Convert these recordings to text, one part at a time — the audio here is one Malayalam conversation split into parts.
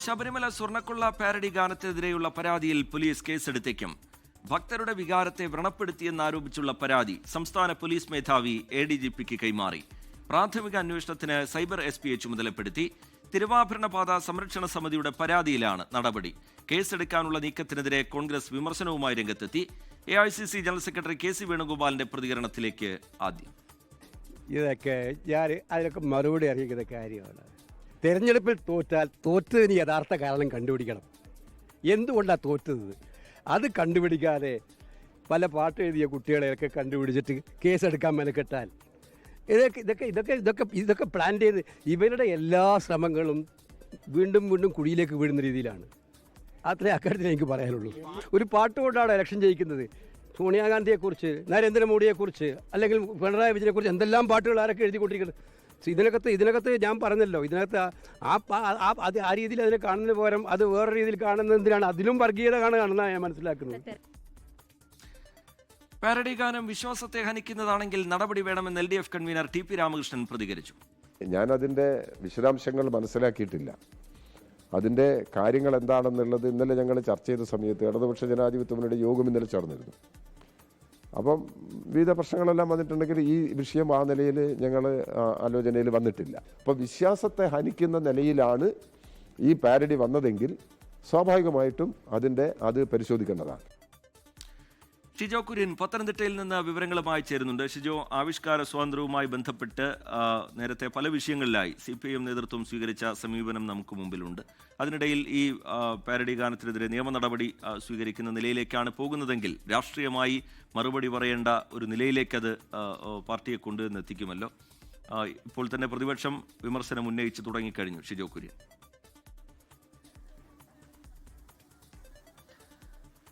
ശബരിമല സ്വർണ്ണക്കൊള്ള പാരഡി ഗാനത്തിനെതിരെയുള്ള പരാതിയിൽ പോലീസ് കേസെടുത്തേക്കും. ഭക്തരുടെ വികാരത്തെ വ്രണപ്പെടുത്തിയെന്നാരോപിച്ചുള്ള പരാതി സംസ്ഥാന പോലീസ് മേധാവി ADGPക്ക് കൈമാറി. പ്രാഥമിക അന്വേഷണത്തിന് സൈബർ SP ചുമതലപ്പെടുത്തി. തിരുവാഭരണപാത സംരക്ഷണ സമിതിയുടെ പരാതിയിലാണ് നടപടി. കേസെടുക്കാനുള്ള നീക്കത്തിനെതിരെ കോൺഗ്രസ് വിമർശനവുമായി രംഗത്തെത്തി. AICC ജനറൽ സെക്രട്ടറി KC വേണുഗോപാലിന്റെ പ്രതികരണത്തിലേക്ക് ആദ്യം. ഇതൊക്കെ അതിനൊക്കെ മറുപടി അറിയിക്കുന്ന കാര്യമാണ്. തെരഞ്ഞെടുപ്പിൽ തോറ്റതിന് യഥാർത്ഥ കാരണം കണ്ടുപിടിക്കണം. എന്തുകൊണ്ടാണ് തോറ്റത് അത് കണ്ടുപിടിക്കാതെ പല പാട്ട് എഴുതിയ കുട്ടികളെയൊക്കെ കണ്ടുപിടിച്ചിട്ട് കേസെടുക്കാൻ മെനക്കെട്ടാൽ ഇതൊക്കെ പ്ലാൻ ചെയ്ത് ഇവരുടെ എല്ലാ ശ്രമങ്ങളും വീണ്ടും വീണ്ടും കുഴിയിലേക്ക് വീഴുന്ന രീതിയിലാണ്. അത്രേ അക്കാര്യത്തിൽ എനിക്ക് പറയാനുള്ളൂ. ഒരു പാട്ടുകൊണ്ടാണ് ഇലക്ഷൻ ജയിക്കുന്നത്. സോണിയാഗാന്ധിയെക്കുറിച്ച്, നരേന്ദ്രമോദിയെക്കുറിച്ച്, അല്ലെങ്കിൽ പിണറായി വിജയനെക്കുറിച്ച് എന്തെല്ലാം പാട്ടുകൾ ആരൊക്കെ എഴുതിക്കൊണ്ടിരിക്കുന്നത്. ഇതിനകത്ത് ഞാൻ പറഞ്ഞല്ലോ, ഇതിനകത്ത് ആ രീതിയിൽ അതിനെ കാണുന്നതിന് പകരം അത് വേറെ രീതിയിൽ കാണുന്നതിനാണ്, അതിലും വർഗീയത കാണുകയാണെന്നാണ് ഞാൻ മനസ്സിലാക്കുന്നത്. പാരഡി ഗാനം വിശ്വാസത്തെ ഹനിക്കുന്നതാണെങ്കിൽ നടപടി വേണമെന്ന് LDF കൺവീനർ TP രാമകൃഷ്ണൻ പ്രതികരിച്ചു. ഞാൻ അതിൻ്റെ വിശദാംശങ്ങൾ മനസ്സിലാക്കിയിട്ടില്ല. അതിൻ്റെ കാര്യങ്ങൾ എന്താണെന്നുള്ളത് ഇന്നലെ ഞങ്ങൾ ചർച്ച ചെയ്ത സമയത്ത് ഇടതുപക്ഷ ജനാധിപത്യ മുന്നണിയുടെ യോഗം ഇന്നലെ ചേർന്നിരുന്നു. അപ്പം വിവിധ പ്രശ്നങ്ങളെല്ലാം വന്നിട്ടുണ്ടെങ്കിൽ ഈ വിഷയം ആ നിലയിൽ ഞങ്ങൾ ആലോചനയിൽ വന്നിട്ടില്ല. അപ്പോൾ വിശ്വാസത്തെ ഹനിക്കുന്ന നിലയിലാണ് ഈ പാരഡി വന്നതെങ്കിൽ സ്വാഭാവികമായിട്ടും അത് പരിശോധിക്കേണ്ടതാണ്. ഷിജോ കുര്യൻ പത്തനംതിട്ടയിൽ നിന്ന് വിവരങ്ങളുമായി ചേരുന്നുണ്ട്. ഷിജോ, ആവിഷ്കാര സ്വാതന്ത്ര്യവുമായി ബന്ധപ്പെട്ട് നേരത്തെ പല വിഷയങ്ങളിലായി CPIM നേതൃത്വം സ്വീകരിച്ച സമീപനം നമുക്ക് മുമ്പിലുണ്ട്. അതിനിടയിൽ ഈ പാരഡി ഗാനത്തിനെതിരെ നിയമ നടപടി സ്വീകരിക്കുന്ന നിലയിലേക്കാണ് പോകുന്നതെങ്കിൽ രാഷ്ട്രീയമായി മറുപടി പറയേണ്ട ഒരു നിലയിലേക്കത് പാർട്ടിയെ കൊണ്ടുവന്ന് എത്തിക്കുമല്ലോ. ഇപ്പോൾ തന്നെ പ്രതിപക്ഷം വിമർശനം ഉന്നയിച്ച് തുടങ്ങിക്കഴിഞ്ഞു. ഷിജോ കുര്യൻ.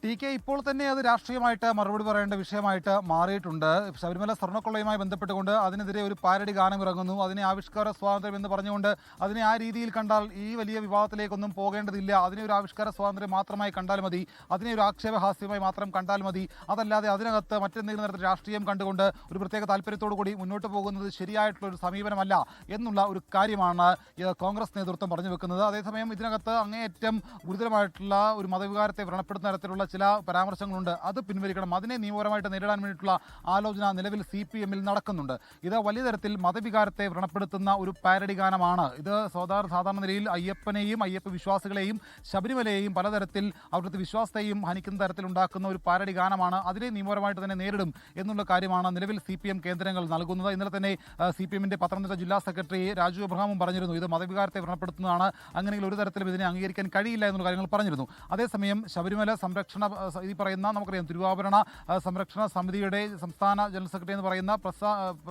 TK, ഇപ്പോൾ തന്നെ അത് രാഷ്ട്രീയമായിട്ട് മറുപടി പറയേണ്ട വിഷയമായിട്ട് മാറിയിട്ടുണ്ട്. ശബരിമല സ്വർണ്ണക്കൊള്ളയുമായി ബന്ധപ്പെട്ടുകൊണ്ട് അതിനെതിരെ ഒരു പാരഡി ഗാനം ഇറങ്ങുന്നു. അതിനെ ആവിഷ്കാര സ്വാതന്ത്ര്യം എന്ന് പറഞ്ഞുകൊണ്ട് അതിനെ ആ രീതിയിൽ കണ്ടാൽ ഈ വലിയ വിവാദത്തിലേക്കൊന്നും പോകേണ്ടതില്ല. അതിനെ ഒരു ആവിഷ്കാര സ്വാതന്ത്ര്യം മാത്രമായി കണ്ടാൽ മതി, അതിനെ ഒരു ആക്ഷേപഹാസ്യമായി മാത്രം കണ്ടാൽ മതി. അതല്ലാതെ അതിനകത്ത് മറ്റെന്തെങ്കിലും തരത്തിൽ രാഷ്ട്രീയം കണ്ടുകൊണ്ട് ഒരു പ്രത്യേക താല്പര്യത്തോടു കൂടി മുന്നോട്ട് പോകുന്നത് ശരിയായിട്ടുള്ള ഒരു സമീപനമല്ല എന്നുള്ള ഒരു കാര്യമാണ് കോൺഗ്രസ് നേതൃത്വം പറഞ്ഞു വെക്കുന്നത്. അതേസമയം ഇതിനകത്ത് അങ്ങേയറ്റം ഗുരുതരമായിട്ടുള്ള ഒരു മതവികാരത്തെ വ്രണപ്പെടുത്തുന്ന തരത്തിലുള്ള ചില പരാമർശങ്ങളുണ്ട്. അത് പിൻവലിക്കണം. അതിനെ നിയമപരമായിട്ട് നേരിടാൻ വേണ്ടിയിട്ടുള്ള ആലോചന നിലവിൽ CPM-ൽ നടക്കുന്നുണ്ട്. ഇത് വലിയ തരത്തിൽ മതവികാരത്തെ വ്രണപ്പെടുത്തുന്ന ഒരു പാരഡി ഗാനമാണ്. ഇത് സാധാരണ നിലയിൽ അയ്യപ്പനെയും അയ്യപ്പ വിശ്വാസികളെയും ശബരിമലയെയും പലതരത്തിൽ അവിടുത്തെ വിശ്വാസത്തെയും ഹനിക്കുന്ന തരത്തിൽ ഉണ്ടാക്കുന്ന ഒരു പാരഡി ഗാനമാണ്. അതിനെ നിയമപരമായിട്ട് തന്നെ നേരിടും എന്നുള്ള കാര്യമാണ് നിലവിൽ CPM കേന്ദ്രങ്ങൾ നൽകുന്നത്. ഇന്നലെ തന്നെ CPM-ന്റെ പത്തനംതിട്ട ജില്ലാ സെക്രട്ടറി രാജു അബ്രഹാമും പറഞ്ഞിരുന്നു, ഇത് മതവികാരത്തെ വ്രണപ്പെടുത്തുന്നതാണ്, അങ്ങനെയെങ്കിൽ ഒരു തരത്തിലും ഇതിനെ അംഗീകരിക്കാൻ കഴിയില്ല എന്നുള്ള കാര്യങ്ങൾ പറഞ്ഞിരുന്നു. അതേസമയം ശബരിമല സംരക്ഷണ ഈ പറയുന്ന നമുക്കറിയാം തിരുവാഭരണ സംരക്ഷണ സമിതിയുടെ സംസ്ഥാന ജനറൽ സെക്രട്ടറി എന്ന് പറയുന്ന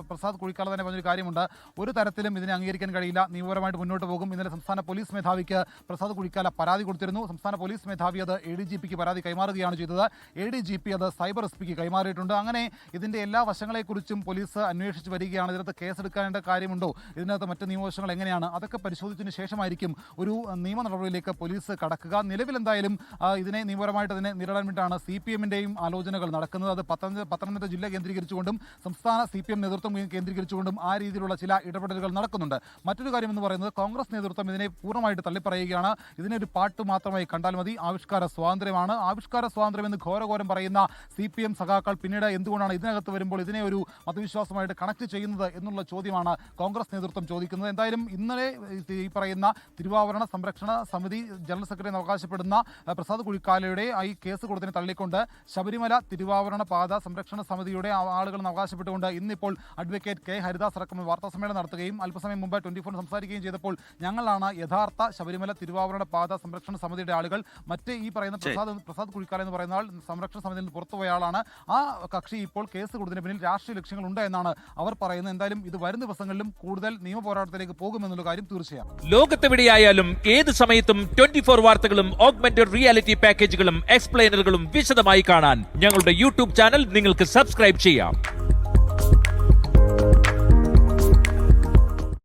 പ്രസാദ് കുഴിക്കാല തന്നെ പറഞ്ഞൊരു കാര്യമുണ്ട്, ഒരു തരത്തിലും ഇതിനെ അംഗീകരിക്കാൻ കഴിയില്ല, നിയമപരമായിട്ട് മുന്നോട്ട് പോകും. ഇന്നലെ സംസ്ഥാന പോലീസ് മേധാവിക്ക് പ്രസാദ് കുഴിക്കാല പരാതി കൊടുത്തിരുന്നു. സംസ്ഥാന പോലീസ് മേധാവി അത് ADGPക്ക് പരാതി കൈമാറുകയാണ് ചെയ്തത്. ADGP അത് സൈബർ SPക്ക് കൈമാറിയിട്ടുണ്ട്. അങ്ങനെ ഇതിൻ്റെ എല്ലാ വശങ്ങളെക്കുറിച്ചും പോലീസ് അന്വേഷിച്ച് വരികയാണ്. ഇതിനകത്ത് കേസെടുക്കേണ്ട കാര്യമുണ്ടോ, ഇതിനകത്ത് മറ്റ് നിയമവശങ്ങൾ എങ്ങനെയാണ്, അതൊക്കെ പരിശോധിച്ചതിന് ശേഷമായിരിക്കും ഒരു നിയമ നടപടിയിലേക്ക് പോലീസ് കടക്കുക. നിലവിൽ എന്തായാലും ഇതിനെ നിയമപരമായിട്ട് ഇതിനെ നേരിടാൻ വേണ്ടിയിട്ടാണ് CPM-ന്റെയും ആലോചനകൾ നടക്കുന്നത്. അത് പത്തനംതിട്ട ജില്ല കേന്ദ്രീകരിച്ചുകൊണ്ടും സംസ്ഥാന CPM നേതൃത്വം കേന്ദ്രീകരിച്ചുകൊണ്ടും ആ രീതിയിലുള്ള ചില ഇടപെടലുകൾ നടക്കുന്നുണ്ട്. മറ്റൊരു കാര്യം എന്ന് പറയുന്നത് കോൺഗ്രസ് നേതൃത്വം ഇതിനെ പൂർണ്ണമായിട്ട് തള്ളിപ്പറയുകയാണ്. ഇതിനെ ഒരു പാട്ട് മാത്രമായി കണ്ടാൽ മതി, ആവിഷ്കാര സ്വാതന്ത്ര്യമാണ്. ആവിഷ്കാര സ്വാതന്ത്ര്യം എന്ന് ഘോരഘോരം പറയുന്ന CPM സഖാക്കൾ പിന്നീട് എന്തുകൊണ്ടാണ് ഇതിനകത്ത് വരുമ്പോൾ ഇതിനെ ഒരു മതവിശ്വാസമായിട്ട് കണക്ട് ചെയ്യുന്നത് എന്നുള്ള ചോദ്യമാണ് കോൺഗ്രസ് നേതൃത്വം ചോദിക്കുന്നത്. എന്തായാലും ഇന്നലെ ഈ പറയുന്ന തിരുവാഭരണ സംരക്ഷണ സമിതി ജനറൽ സെക്രട്ടറി അവകാശപ്പെടുന്ന പ്രസാദ് കുഴിക്കാലയുടെ ഈ കേസ് കൊടുത്തതിനെ തള്ളിക്കൊണ്ട് ശബരിമല തിരുവാഭരണ പാത സംരക്ഷണ സമിതിയുടെ ആളുകളെന്ന് അവകാശപ്പെട്ടുകൊണ്ട് ഇന്നിപ്പോൾ അഡ്വക്കേറ്റ് K ഹരിദാസ് അടക്കം വാർത്താ സമ്മേളനം നടത്തുകയും അല്പസമയം മുമ്പ് 24 സംസാരിക്കുകയും ചെയ്തപ്പോൾ ഞങ്ങളാണ് യഥാർത്ഥ ശബരിമല തിരുവാഭരണ പാത സംരക്ഷണ സമിതിയുടെ ആളുകൾ, മറ്റ് ഈ പറയുന്ന പ്രസാദ് കുഴിക്കാല എന്ന് പറയുന്ന ആൾ സംരക്ഷണ സമിതിയിൽ നിന്ന് പുറത്തുപോയ ആളാണ്, ആ കക്ഷി ഇപ്പോൾ കേസ് കൊടുത്തതിന് പിന്നിൽ രാഷ്ട്രീയ ലക്ഷ്യങ്ങളുണ്ട് എന്നാണ് അവർ പറയുന്നത്. എന്തായാലും ഇത് വരും ദിവസങ്ങളിലും കൂടുതൽ നിയമ പോരാട്ടത്തിലേക്ക് പോകുമെന്നുള്ള കാര്യം തീർച്ചയാണ്. ലോകത്തെവിടെയായാലും ഏത് സമയത്തും 24 വാർത്തകളും ഓഗ്മെന്റഡ് റിയാലിറ്റി പാക്കേജുകളും എക്സ്പ്ലെയിനറുകളും വിശദമായി കാണാൻ ഞങ്ങളുടെ YouTube ചാനൽ നിങ്ങൾക്ക് സബ്സ്ക്രൈബ് ചെയ്യാം.